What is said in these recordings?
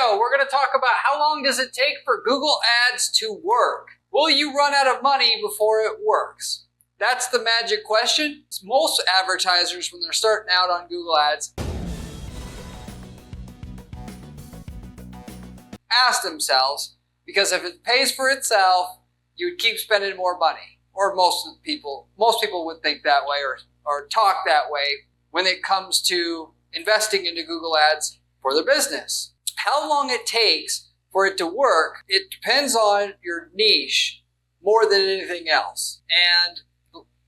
video, we're going to talk about how long does it take for Google Ads to work? Will you run out of money before it works? That's the magic question. Most advertisers, when they're starting out on Google Ads, ask themselves, because if it pays for itself, you would keep spending more money. Or most people would think that way or talk that way when it comes to investing into Google Ads for their business. How long it takes for it to work, it depends on your niche more than anything else. And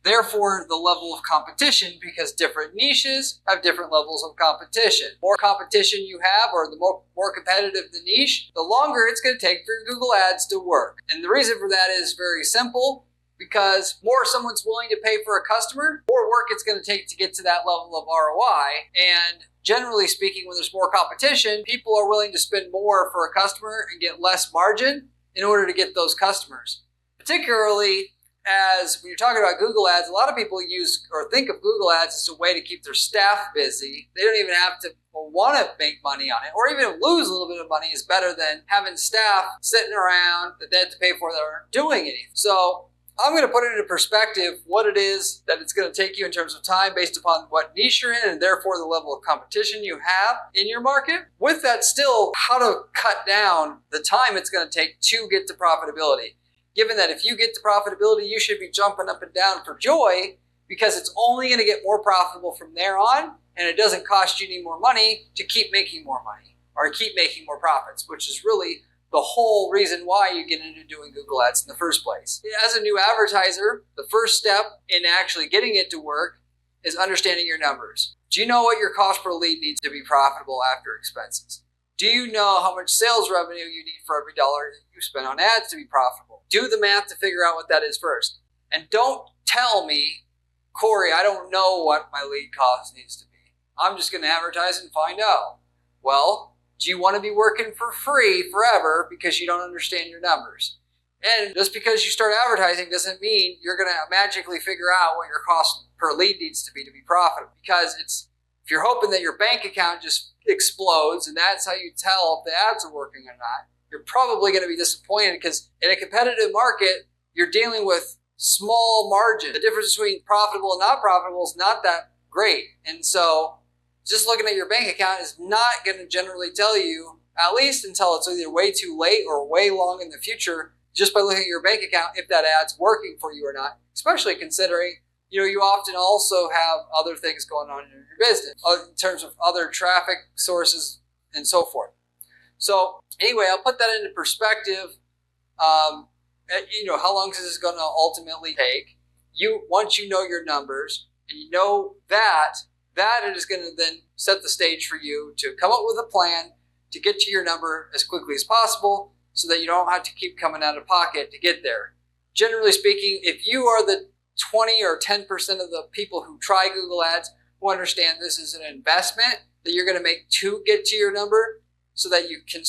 therefore, the level of competition, because different niches have different levels of competition. The more competition you have, or the more competitive the niche, the longer it's going to take for Google Ads to work. And the reason for that is very simple, because more someone's willing to pay for a customer, more work it's going to take to get to that level of ROI. And generally speaking, when there's more competition, people are willing to spend more for a customer and get less margin in order to get those customers. Particularly as when you're talking about Google Ads, a lot of people use or think of Google Ads as a way to keep their staff busy. They don't even have to or want to make money on it, or even lose a little bit of money is better than having staff sitting around that they have to pay for that aren't doing anything. So I'm going to put it into perspective what it is that it's going to take you in terms of time based upon what niche you're in and therefore the level of competition you have in your market. With that, still, how to cut down the time it's going to take to get to profitability. Given that if you get to profitability, you should be jumping up and down for joy because it's only going to get more profitable from there on, and it doesn't cost you any more money to keep making more money or keep making more profits, which is really the whole reason why you get into doing Google Ads in the first place. As a new advertiser, the first step in actually getting it to work is understanding your numbers. Do you know what your cost per lead needs to be profitable after expenses? Do you know how much sales revenue you need for every dollar that you spend on ads to be profitable? Do the math to figure out what that is first. And don't tell me, Corey, I don't know what my lead cost needs to be. I'm just going to advertise and find out. Well, do you want to be working for free forever because you don't understand your numbers? And just because you start advertising doesn't mean you're going to magically figure out what your cost per lead needs to be profitable. Because if you're hoping that your bank account just explodes and that's how you tell if the ads are working or not, you're probably going to be disappointed because in a competitive market, you're dealing with small margin. The difference between profitable and not profitable is not that great. And so just looking at your bank account is not going to generally tell you, at least until it's either way too late or way long in the future, just by looking at your bank account, if that ad's working for you or not, especially considering, you often also have other things going on in your business in terms of other traffic sources and so forth. So anyway, I'll put that into perspective. How long is this going to ultimately take? Once you know your numbers and you know that it is going to then set the stage for you to come up with a plan to get to your number as quickly as possible so that you don't have to keep coming out of pocket to get there. Generally speaking, if you are the 20 or 10% of the people who try Google Ads who understand this is an investment that you're going to make to get to your number so that you can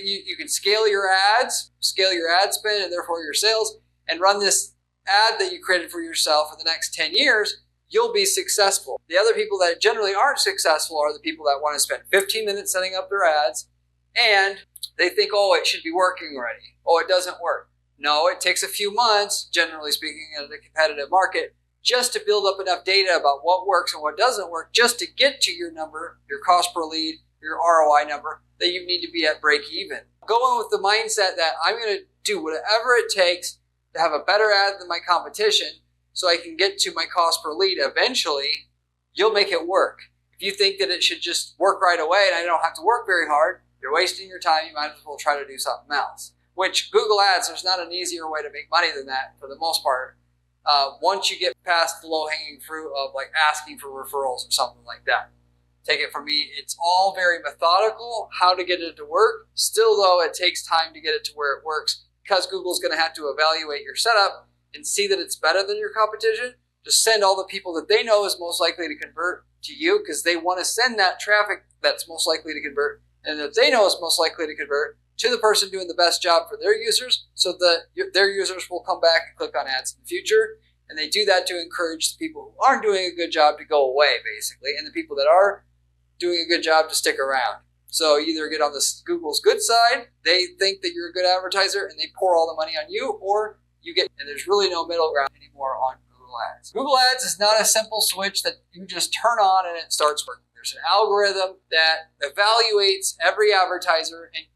you can scale your ad spend and therefore your sales and run this ad that you created for yourself for the next 10 years, you'll be successful. The other people that generally aren't successful are the people that want to spend 15 minutes setting up their ads and they think, it should be working already. It doesn't work. No, it takes a few months, generally speaking, in a competitive market, just to build up enough data about what works and what doesn't work, just to get to your number, your cost per lead, your ROI number, that you need to be at break even. Go in with the mindset that I'm going to do whatever it takes to have a better ad than my competition so I can get to my cost per lead. Eventually, you'll make it work. If you think that it should just work right away and I don't have to work very hard, you're wasting your time. You might as well try to do something else. Which Google Ads, there's not an easier way to make money than that for the most part. Once you get past the low-hanging fruit of like asking for referrals or something like that. Take it from me, it's all very methodical, how to get it to work. Still though, it takes time to get it to where it works because Google's going to have to evaluate your setup and see that it's better than your competition. Just send all the people that they know is most likely to convert to you because they want to send that traffic that's most likely to convert and that they know is most likely to convert to the person doing the best job for their users so that their users will come back and click on ads in the future. And they do that to encourage the people who aren't doing a good job to go away, basically, and the people that are doing a good job to stick around. So you either get on this Google's good side, they think that you're a good advertiser and they pour all the money on you, or you get, and there's really no middle ground anymore on Google Ads. Google Ads is not a simple switch that you just turn on and it starts working. There's an algorithm that evaluates every advertiser and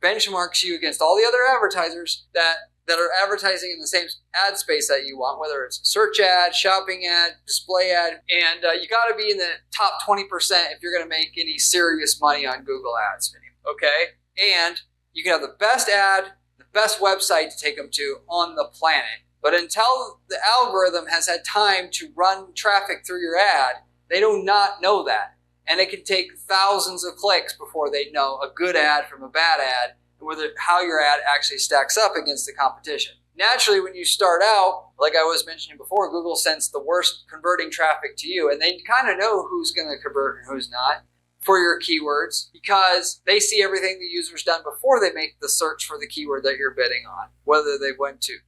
benchmarks you against all the other advertisers that are advertising in the same ad space that you want, whether it's a search ad, shopping ad, display ad, and you got to be in the top 20% if you're going to make any serious money on Google Ads, okay? And you can have the best ad, the best website to take them to on the planet. But until the algorithm has had time to run traffic through your ad, they do not know that. And it can take thousands of clicks before they know a good ad from a bad ad, and how your ad actually stacks up against the competition. Naturally, when you start out, like I was mentioning before, Google sends the worst converting traffic to you, and they kind of know who's going to convert and who's not for your keywords because they see everything the user's done before they make the search for the keyword that you're bidding on. Whether they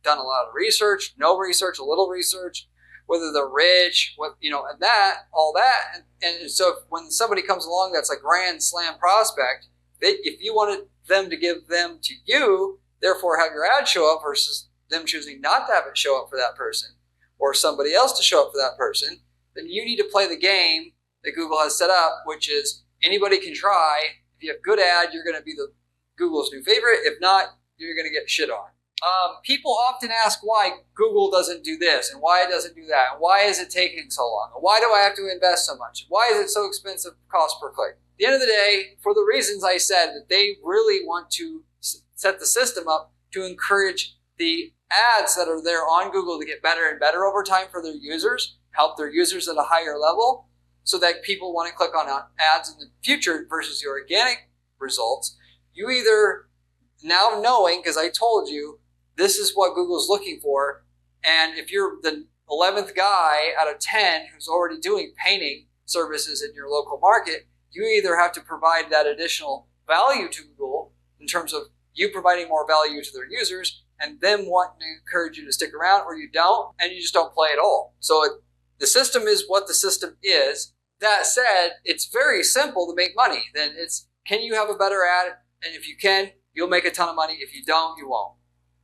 done a lot of research, no research, a little research, whether they're rich, and all that. And so when somebody comes along that's a grand slam prospect, if you wanted them to give them to you, therefore have your ad show up versus them choosing not to have it show up for that person or somebody else to show up for that person, then you need to play the game that Google has set up, which is anybody can try. If you have good ad, you're going to be the Google's new favorite. If not, you're going to get shit on. People often ask why Google doesn't do this and why it doesn't do that and why is it taking so long and why do I have to invest so much? Why is it so expensive cost per click? At the end of the day, for the reasons I said, that they really want to set the system up to encourage the ads that are there on Google to get better and better over time for their users, help their users at a higher level so that people want to click on ads in the future versus your organic results. You either now knowing, because I told you, this is what Google's looking for, and if you're the 11th guy out of 10 who's already doing painting services in your local market, you either have to provide that additional value to Google in terms of you providing more value to their users and them wanting to encourage you to stick around, or you don't, and you just don't play at all. So the system is what the system is. That said, it's very simple to make money. Then it's, can you have a better ad? And if you can, you'll make a ton of money. If you don't, you won't.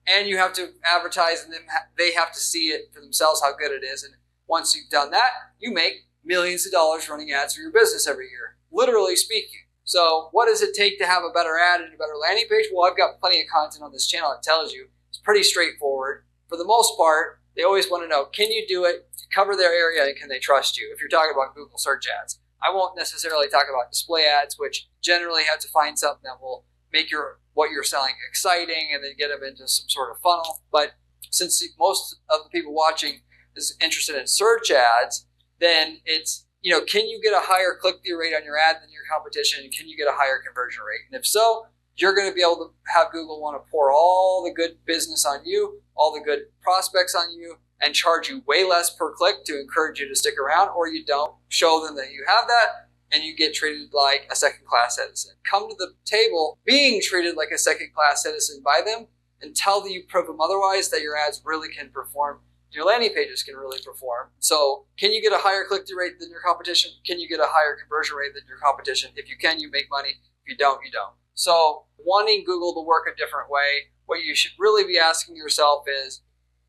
And you have to advertise, and they have to see it for themselves how good it is. And once you've done that, you make millions of dollars running ads for your business every year, literally speaking. So what does it take to have a better ad and a better landing page? Well, I've got plenty of content on this channel that tells you. It's pretty straightforward. For the most part, they always want to know, can you do it? Cover their area, and can they trust you? If you're talking about Google search ads. I won't necessarily talk about display ads, which generally have to find something that will make what you're selling exciting and then get them into some sort of funnel. But since most of the people watching is interested in search ads, then it's, can you get a higher click-through rate on your ad than your competition? And can you get a higher conversion rate? And if so, you're going to be able to have Google want to pour all the good business on you, all the good prospects on you, and charge you way less per click to encourage you to stick around, or you don't show them that you have that, and you get treated like a second-class citizen. Come to the table being treated like a second-class citizen by them until you prove them otherwise that your ads really can perform, your landing pages can really perform. So can you get a higher click-through rate than your competition? Can you get a higher conversion rate than your competition? If you can, you make money. If you don't, you don't. So wanting Google to work a different way, what you should really be asking yourself is,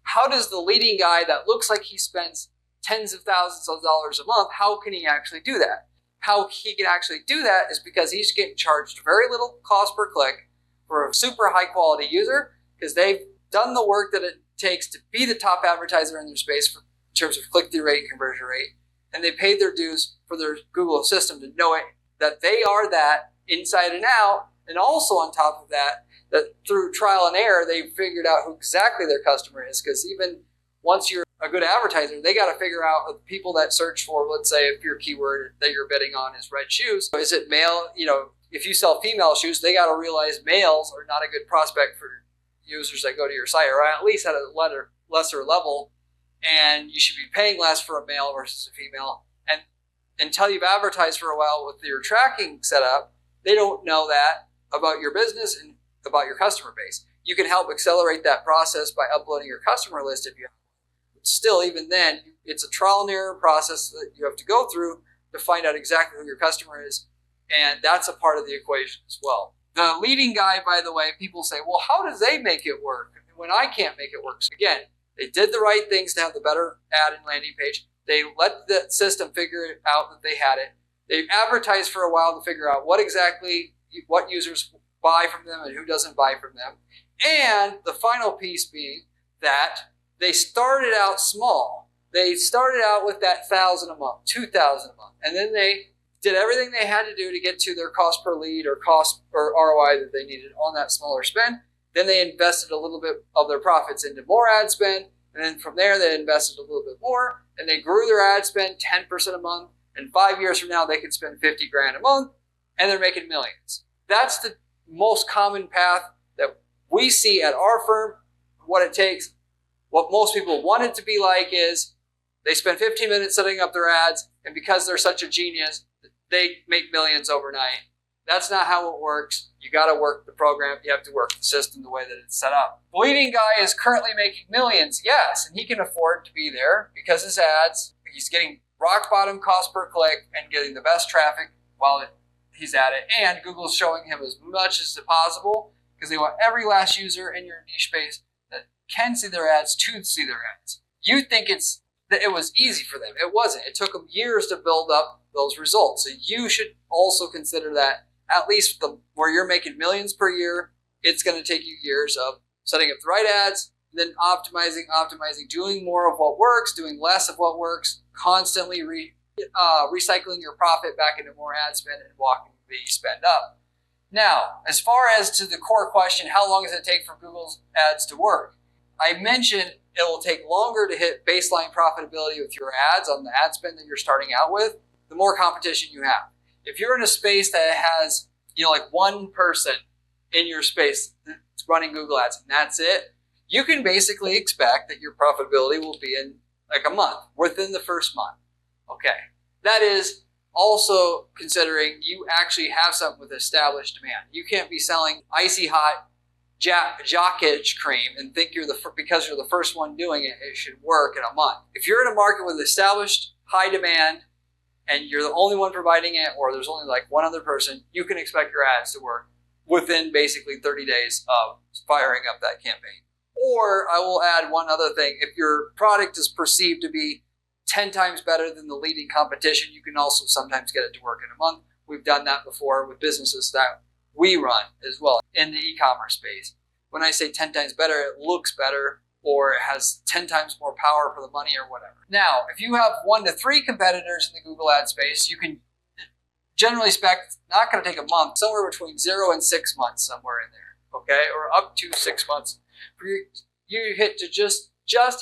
how does the leading guy that looks like he spends tens of thousands of dollars a month, how can he actually do that? How he can actually do that is because he's getting charged very little cost per click for a super high quality user, because they've done the work that it takes to be the top advertiser in their space in terms of click-through rate and conversion rate. And they paid their dues for their Google system to know it, that they are that inside and out. And also on top of that, that through trial and error, they've figured out who exactly their customer is. Because even once you're a good advertiser, they got to figure out the people that search for, let's say, if your keyword that you're bidding on is red shoes, is it male? If you sell female shoes, they got to realize males are not a good prospect for users that go to your site, or at least at a lesser level. And you should be paying less for a male versus a female. And until you've advertised for a while with your tracking set up, they don't know that about your business and about your customer base. You can help accelerate that process by uploading your customer list if you have. But still, even then, it's a trial and error process that you have to go through to find out exactly who your customer is. And that's a part of the equation as well. The leading guy, by the way, people say, well, how do they make it work when I can't make it work? So again, they did the right things to have the better ad and landing page. They let the system figure it out that they had it. They advertised for a while to figure out what users buy from them and who doesn't buy from them. And the final piece being that they started out small. They started out with that $1,000 a month, $2,000 a month, and then they did everything they had to do to get to their cost per lead or cost or ROI that they needed on that smaller spend. Then they invested a little bit of their profits into more ad spend. And then from there, they invested a little bit more and they grew their ad spend 10% a month. And 5 years from now, they could spend $50,000 a month and they're making millions. That's the most common path that we see at our firm. What it takes, what most people want it to be like is they spend 15 minutes setting up their ads. And because they're such a genius, they make millions overnight. That's not how it works. You got to work the program. You have to work the system the way that it's set up. The leading guy is currently making millions, yes, and he can afford to be there because his ads, he's getting rock bottom cost per click and getting the best traffic while he's at it. And Google's showing him as much as possible because they want every last user in your niche space that can see their ads to see their ads. You think that it was easy for them. It wasn't. It took them years to build up those results. So you should also consider that at least where you're making millions per year, it's going to take you years of setting up the right ads, then optimizing, doing more of what works, doing less of what works, constantly recycling your profit back into more ad spend and walking the spend up. Now, as far as to the core question, how long does it take for Google's ads to work? I mentioned it will take longer to hit baseline profitability with your ads on the ad spend that you're starting out with, the more competition you have. If you're in a space that has, like one person in your space that's running Google ads and that's it, you can basically expect that your profitability will be in like a month, within the first month. Okay. That is also considering you actually have something with established demand. You can't be selling icy hot jock itch cream and think because you're the first one doing it, it should work in a month. If you're in a market with established high demand and you're the only one providing it, or there's only like one other person, you can expect your ads to work within basically 30 days of firing up that campaign. Or I will add one other thing. If your product is perceived to be 10 times better than the leading competition, you can also sometimes get it to work in a month. We've done that before with businesses that we run as well in the e-commerce space. When I say 10 times better, it looks better or it has 10 times more power for the money or whatever. Now, if you have 1 to 3 competitors in the Google ad space, you can generally expect not going to take a month, somewhere between 0 and 6 months, somewhere in there, okay, or up to 6 months for you hit to just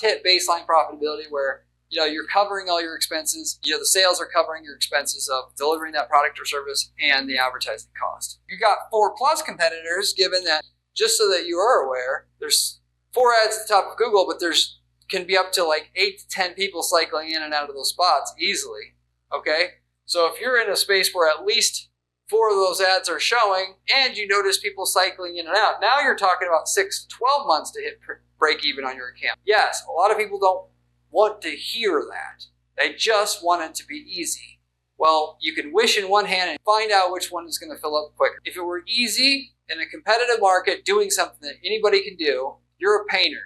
hit baseline profitability where you're covering all your expenses. The sales are covering your expenses of delivering that product or service and the advertising cost. You got 4+ competitors, given that, just so that you are aware, there's 4 ads at the top of Google, but there's can be up to like 8 to 10 people cycling in and out of those spots easily. Okay? So if you're in a space where at least 4 of those ads are showing and you notice people cycling in and out, now you're talking about 6 to 12 months to hit break even on your account. Yes, a lot of people don't want to hear that. They just want it to be easy. Well, you can wish in one hand and find out which one is going to fill up quicker. If it were easy in a competitive market doing something that anybody can do, you're a painter.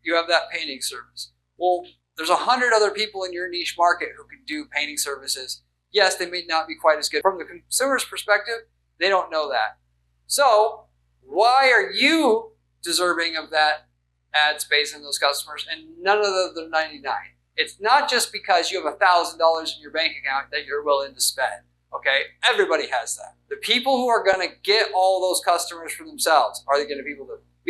You have that painting service. Well, there's 100 other people in your niche market who can do painting services. Yes, they may not be quite as good. From the consumer's perspective, they don't know that. So why are you deserving of that ad space and those customers and none of the other 99? It's not just because you have $1,000 in your bank account that you're willing to spend. Okay, everybody has that. The people who are going to get all those customers for themselves are going to be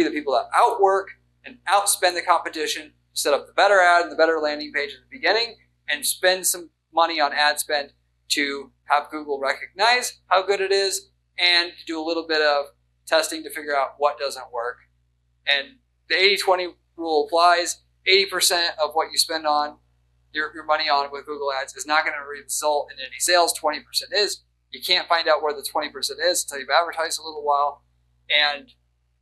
the people that outwork and outspend the competition, set up the better ad and the better landing page at the beginning, and spend some money on ad spend to have Google recognize how good it is and to do a little bit of testing to figure out what doesn't work. And the 80-20 rule applies. 80% of what you spend on your money on with Google Ads is not going to result in any sales. 20% is. You can't find out where the 20% is until you've advertised a little while. And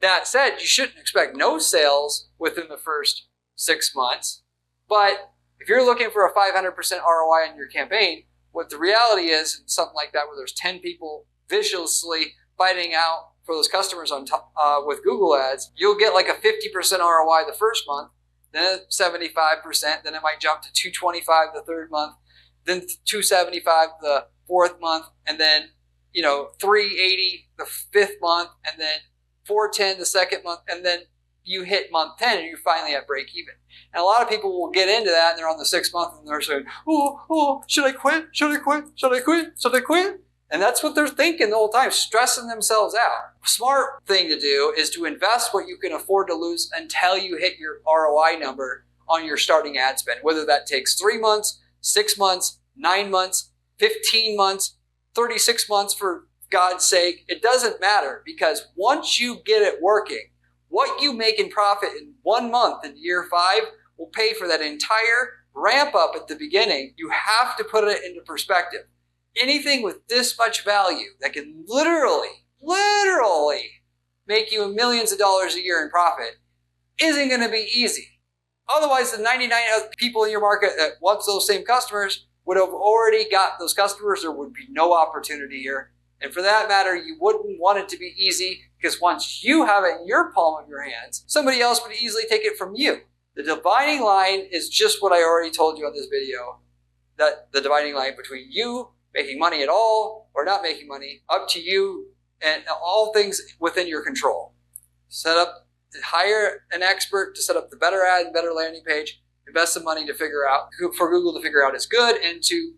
that said, you shouldn't expect no sales within the first 6 months. But if you're looking for a 500% ROI on your campaign, what the reality is, in something like that where there's 10 people viciously fighting out for those customers on top, with Google ads, you'll get like a 50% ROI the first month, then 75%, then it might jump to 225 the third month, then 275 the fourth month, and then 380 the fifth month, and then 410 the second month, and then you hit month 10 and you're finally at break even. And a lot of people will get into that and they're on the 6th month and they're saying, oh, should I quit? Should I quit? Should I quit? Should I quit? And that's what they're thinking the whole time, stressing themselves out. Smart thing to do is to invest what you can afford to lose until you hit your ROI number on your starting ad spend, whether that takes 3 months, 6 months, 9 months, 15 months, 36 months, for God's sake. It doesn't matter, because once you get it working, what you make in profit in 1 month in year 5 will pay for that entire ramp up at the beginning. You have to put it into perspective. Anything with this much value that can literally make you millions of dollars a year in profit isn't going to be easy. Otherwise, the 99 other people in your market that want those same customers would have already got those customers. There would be no opportunity here. And for that matter, you wouldn't want it to be easy, because once you have it in your palm of your hands, somebody else would easily take it from you. The dividing line is just what I already told you on this video, that the dividing line between you making money at all or not making money, up to you, and all things within your control. Hire an expert to set up the better ad and better landing page, invest some money for Google to figure out is good, and to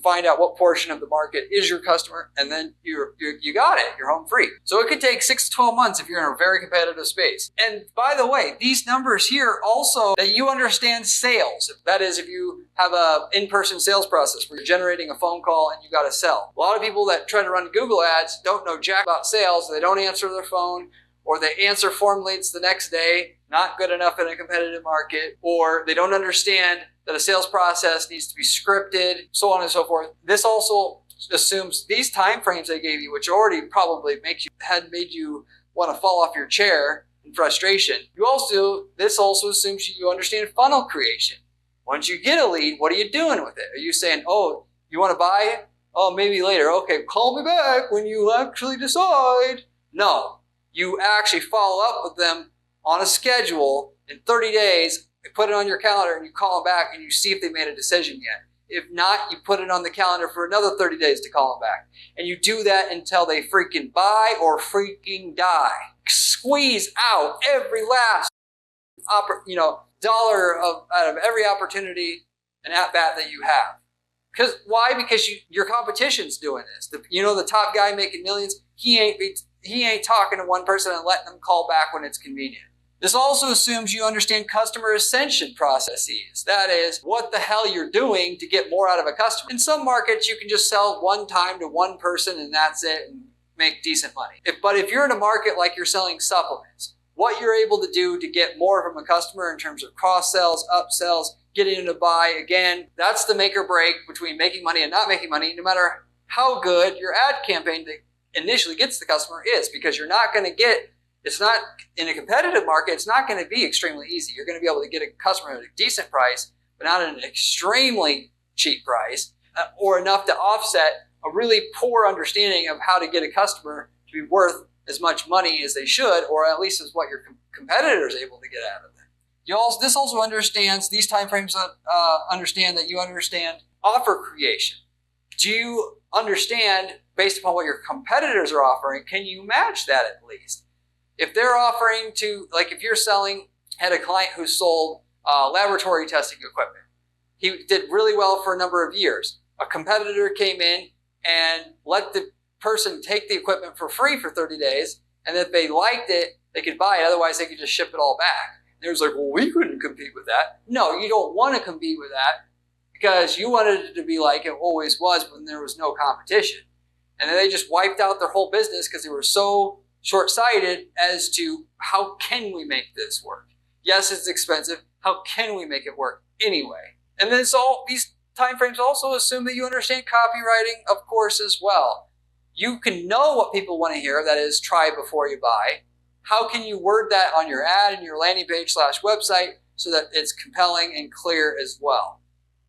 find out what portion of the market is your customer, and then you got it. You're home free. So it could take 6 to 12 months if you're in a very competitive space. And by the way, these numbers here also that you understand sales. That is, if you have a in-person sales process where you're generating a phone call and you got to sell. A lot of people that try to run Google ads don't know jack about sales. They don't answer their phone, or they answer form leads the next day, not good enough in a competitive market, or they don't understand that a sales process needs to be scripted, so on and so forth. This also assumes these time frames I gave you, which already probably made you want to fall off your chair in frustration. This also assumes you understand funnel creation. Once you get a lead, what are you doing with it? Are you saying, oh, you want to buy it? Oh, maybe later. Okay, call me back when you actually decide. No, you actually follow up with them on a schedule in 30 days. You put it on your calendar and you call them back and you see if they made a decision yet. If not, you put it on the calendar for another 30 days to call them back. And you do that until they freaking buy or freaking die. Squeeze out every last dollar out of every opportunity and at-bat that you have. Why? Because your competition's doing this. The top guy making millions, he ain't talking to one person and letting them call back when it's convenient. This also assumes you understand customer ascension processes. That is, what the hell you're doing to get more out of a customer. In some markets, you can just sell one time to one person and that's it, and make decent money. But if you're in a market like you're selling supplements, what you're able to do to get more from a customer in terms of cross-sells, upsells, getting them to buy, again, that's the make or break between making money and not making money, no matter how good your ad campaign that initially gets the customer is, because you're not going to get, it's not in a competitive market, it's not going to be extremely easy. You're going to be able to get a customer at a decent price, but not at an extremely cheap price, or enough to offset a really poor understanding of how to get a customer to be worth as much money as they should, or at least as what your competitor is able to get out of them. This also understands, these timeframes understand that you understand offer creation. Do you understand, based upon what your competitors are offering, can you match that at least? If they're offering to, like if you're had a client who sold laboratory testing equipment. He did really well for a number of years. A competitor came in and let the person take the equipment for free for 30 days. And if they liked it, they could buy it. Otherwise, they could just ship it all back. And it was like, well, we couldn't compete with that. No, you don't want to compete with that, because you wanted it to be like it always was when there was no competition. And then they just wiped out their whole business because they were so short-sighted as to, how can we make this work? Yes, it's expensive. How can we make it work anyway? And then these timeframes also assume that you understand copywriting, of course, as well. You can know what people want to hear, that is, try before you buy. How can you word that on your ad and your landing page / website so that it's compelling and clear as well?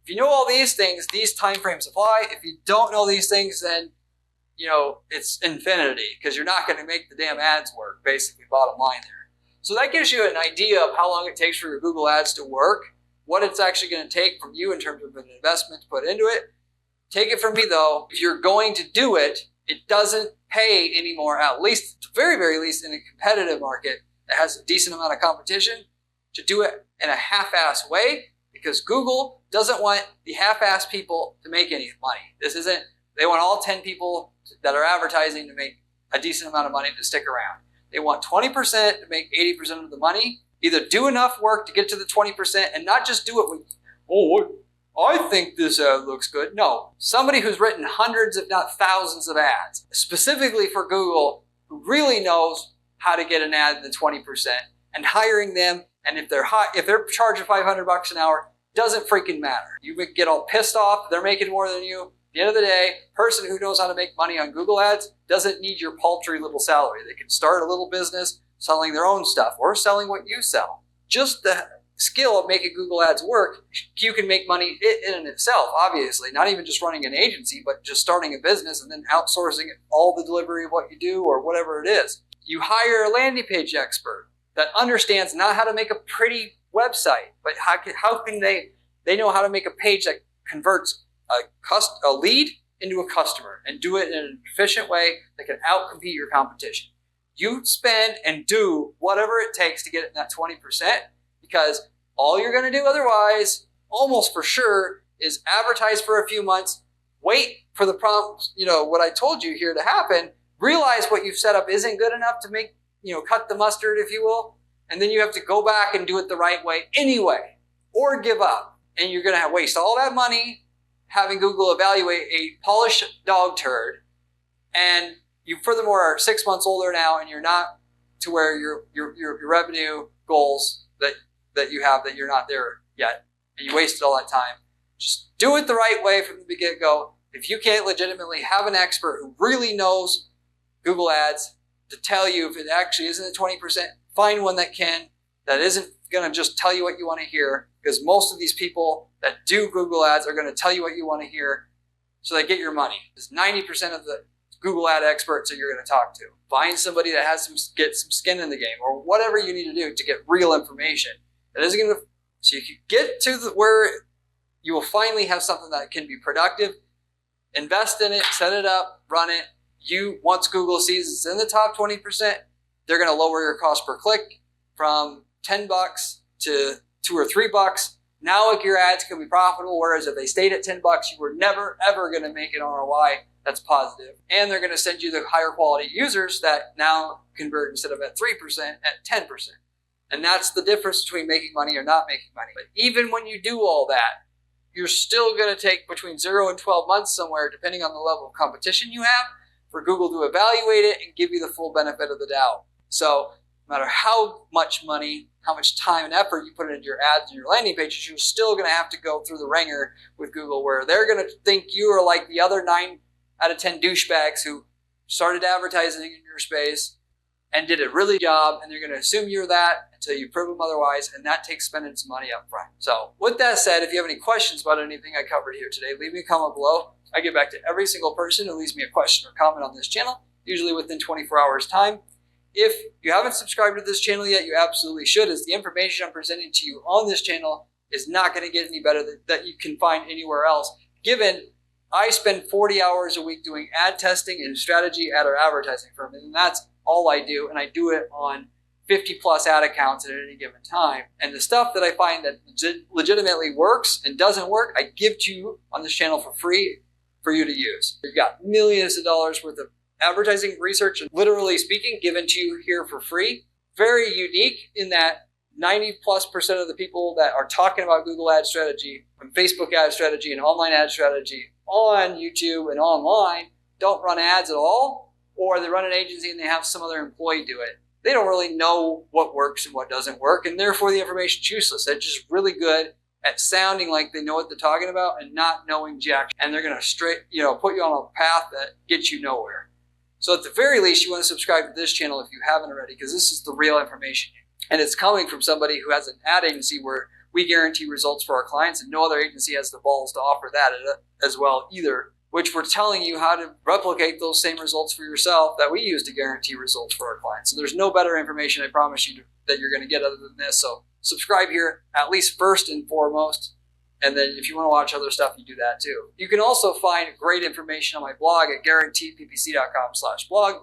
If you know all these things, these time frames apply. If you don't know these things, then it's infinity, because you're not going to make the damn ads work, basically, bottom line there. So that gives you an idea of how long it takes for your Google ads to work, what it's actually going to take from you in terms of an investment to put into it. Take it from me, though, if you're going to do it, it doesn't pay anymore, at least, at the very, very least, in a competitive market that has a decent amount of competition, to do it in a half-ass way, because Google doesn't want the half-ass people to make any money. They want all 10 people that are advertising to make a decent amount of money to stick around. They want 20% to make 80% of the money. Either do enough work to get to the 20% and not just do it with, I think this ad looks good. No, somebody who's written hundreds, if not thousands of ads, specifically for Google, who really knows how to get an ad in the 20%, and hiring them. And if they're charging $500 an hour, doesn't freaking matter. You get all pissed off. They're making more than you. At the end of the day, person who knows how to make money on Google ads doesn't need your paltry little salary. They can start a little business selling their own stuff or selling what you sell. Just the skill of making Google ads work, you can make money in and itself, obviously. Not even just running an agency, but just starting a business and then outsourcing all the delivery of what you do or whatever it is. You hire a landing page expert that understands not how to make a pretty website, but how can they know how to make a page that converts a lead into a customer and do it in an efficient way that can outcompete your competition. You spend and do whatever it takes to get it in that 20%, because all you're going to do otherwise, almost for sure, is advertise for a few months, wait for the prompt, what I told you here to happen, realize what you've set up isn't good enough to make, cut the mustard, if you will, and then you have to go back and do it the right way anyway, or give up. And you're going to waste all that money having Google evaluate a polished dog turd, and you furthermore are 6 months older now, and you're not to where your revenue goals that you have, that you're not there yet, and you wasted all that time. Just do it the right way from the get-go. If you can't legitimately have an expert who really knows Google ads to tell you if it actually isn't at 20%, find one that isn't going to just tell you what you want to hear, because most of these people that do Google ads are going to tell you what you want to hear so they get your money. Because 90% of the Google ad experts that you're going to talk to. Find somebody that get some skin in the game, or whatever you need to do to get real information. That isn't going to, so you can get to where you will finally have something that can be productive. Invest in it, set it up, run it. Once Google sees it's in the top 20%, they're going to lower your cost per click from $10 to $2 or $3. Now, if your ads can be profitable, whereas if they stayed at $10, you were never ever going to make an ROI that's positive. And they're going to send you the higher quality users that now convert instead of at 3% at 10%. And that's the difference between making money or not making money. But even when you do all that, you're still going to take between 0 and 12 months somewhere, depending on the level of competition you have, for Google to evaluate it and give you the full benefit of the doubt. So no matter how much money, how much time and effort you put into your ads and your landing pages, you're still going to have to go through the ringer with Google, where they're going to think you are like the other 9 out of 10 douchebags who started advertising in your space and did a really good job, and they're going to assume you're that until you prove them otherwise, and that takes spending some money up front. So with that said, if you have any questions about anything I covered here today, leave me a comment below. I get back to every single person who leaves me a question or comment on this channel, usually within 24 hours time. If you haven't subscribed to this channel yet, you absolutely should, as the information I'm presenting to you on this channel is not going to get any better that you can find anywhere else, given I spend 40 hours a week doing ad testing and strategy at our advertising firm, and that's all I do, and I do it on 50 plus ad accounts at any given time. And the stuff that I find that legitimately works and doesn't work, I give to you on this channel for free for you to use. You've got millions of dollars worth of advertising research, and literally speaking, given to you here for free. Very unique in that 90+% of the people that are talking about Google ad strategy and Facebook ad strategy and online ad strategy on YouTube and online don't run ads at all, or they run an agency and they have some other employee do it. They don't really know what works and what doesn't work, and therefore the information's useless. They're just really good at sounding like they know what they're talking about and not knowing jack. And they're going to put you on a path that gets you nowhere. So at the very least, you want to subscribe to this channel if you haven't already, because this is the real information. And it's coming from somebody who has an ad agency where we guarantee results for our clients, and no other agency has the balls to offer that as well either, which we're telling you how to replicate those same results for yourself that we use to guarantee results for our clients. So there's no better information, I promise you, that you're going to get other than this. So subscribe here, at least first and foremost. And then if you want to watch other stuff, you do that too. You can also find great information on my blog at guaranteedppc.com/blog.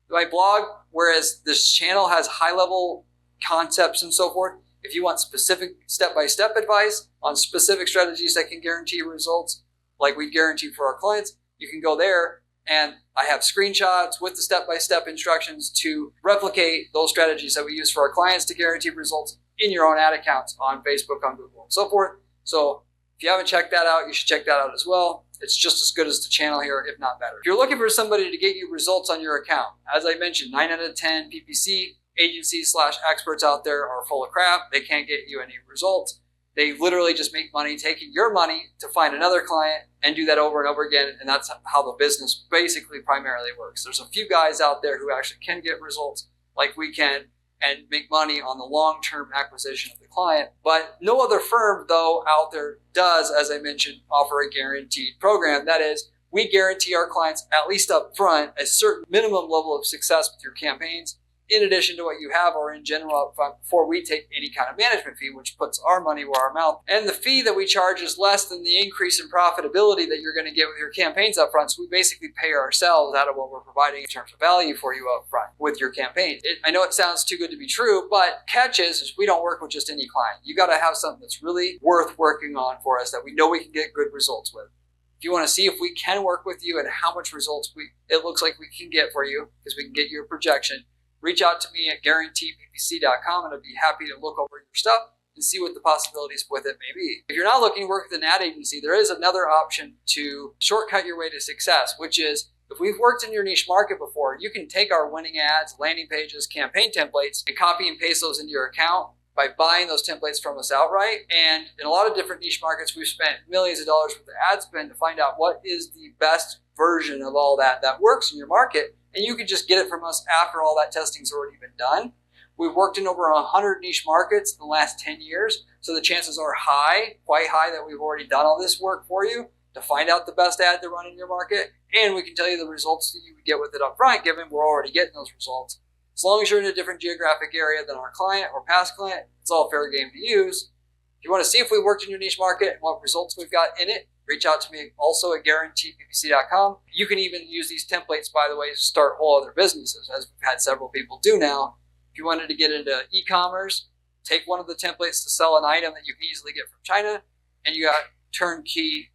My blog, whereas this channel has high-level concepts and so forth, if you want specific step-by-step advice on specific strategies that can guarantee results, like we guarantee for our clients, you can go there, and I have screenshots with the step-by-step instructions to replicate those strategies that we use for our clients to guarantee results in your own ad accounts on Facebook, on Google, and so forth. So if you haven't checked that out, you should check that out as well. It's just as good as the channel here, if not better. If you're looking for somebody to get you results on your account, as I mentioned, 9 out of 10 PPC agencies/experts out there are full of crap. They can't get you any results. They literally just make money taking your money to find another client and do that over and over again. And that's how the business basically primarily works. There's a few guys out there who actually can get results like we can and make money on the long-term acquisition of the client. But no other firm, though, out there does, as I mentioned, offer a guaranteed program. That is, we guarantee our clients, at least up front, a certain minimum level of success with your campaigns, in addition to what you have or in general up front, before we take any kind of management fee, which puts our money where our mouth. And the fee that we charge is less than the increase in profitability that you're going to get with your campaigns up front. So we basically pay ourselves out of what we're providing in terms of value for you up front with your campaign. I know it sounds too good to be true, but catch is we don't work with just any client. You got to have something that's really worth working on for us that we know we can get good results with. If you want to see if we can work with you and how much results it looks like we can get for you, because we can get you a projection, reach out to me at guaranteedppc.com, and I'd be happy to look over your stuff and see what the possibilities with it may be. If you're not looking to work with an ad agency, there is another option to shortcut your way to success, which is if we've worked in your niche market before, you can take our winning ads, landing pages, campaign templates, and copy and paste those into your account by buying those templates from us outright. And in a lot of different niche markets, we've spent millions of dollars worth of ad spend to find out what is the best version of all that works in your market. And you can just get it from us after all that testing's already been done. We've worked in over 100 niche markets in the last 10 years. So the chances are high, quite high, that we've already done all this work for you to find out the best ad to run in your market. And we can tell you the results that you would get with it up front, given we're already getting those results. As long as you're in a different geographic area than our client or past client, it's all fair game to use. If you want to see if we worked in your niche market and what results we've got in it, reach out to me also at guaranteedppc.com. You can even use these templates, by the way, to start whole other businesses, as we've had several people do now. If you wanted to get into e-commerce, take one of the templates to sell an item that you can easily get from China, and you have a turnkey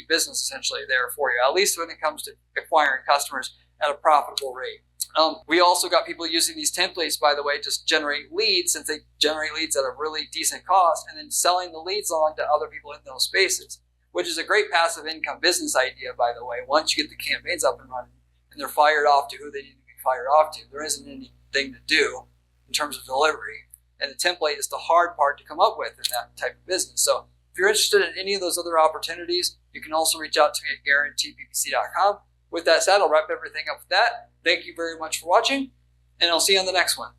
business essentially there for you, at least when it comes to acquiring customers at a profitable rate. We also got people using these templates, by the way, to generate leads, since they generate leads at a really decent cost, and then selling the leads on to other people in those spaces, which is a great passive income business idea, by the way. Once you get the campaigns up and running and they're fired off to who they need to be fired off to, there isn't anything to do in terms of delivery. And the template is the hard part to come up with in that type of business. So if you're interested in any of those other opportunities, you can also reach out to me at guaranteedppc.com. With that said, I'll wrap everything up with that. Thank you very much for watching, and I'll see you on the next one.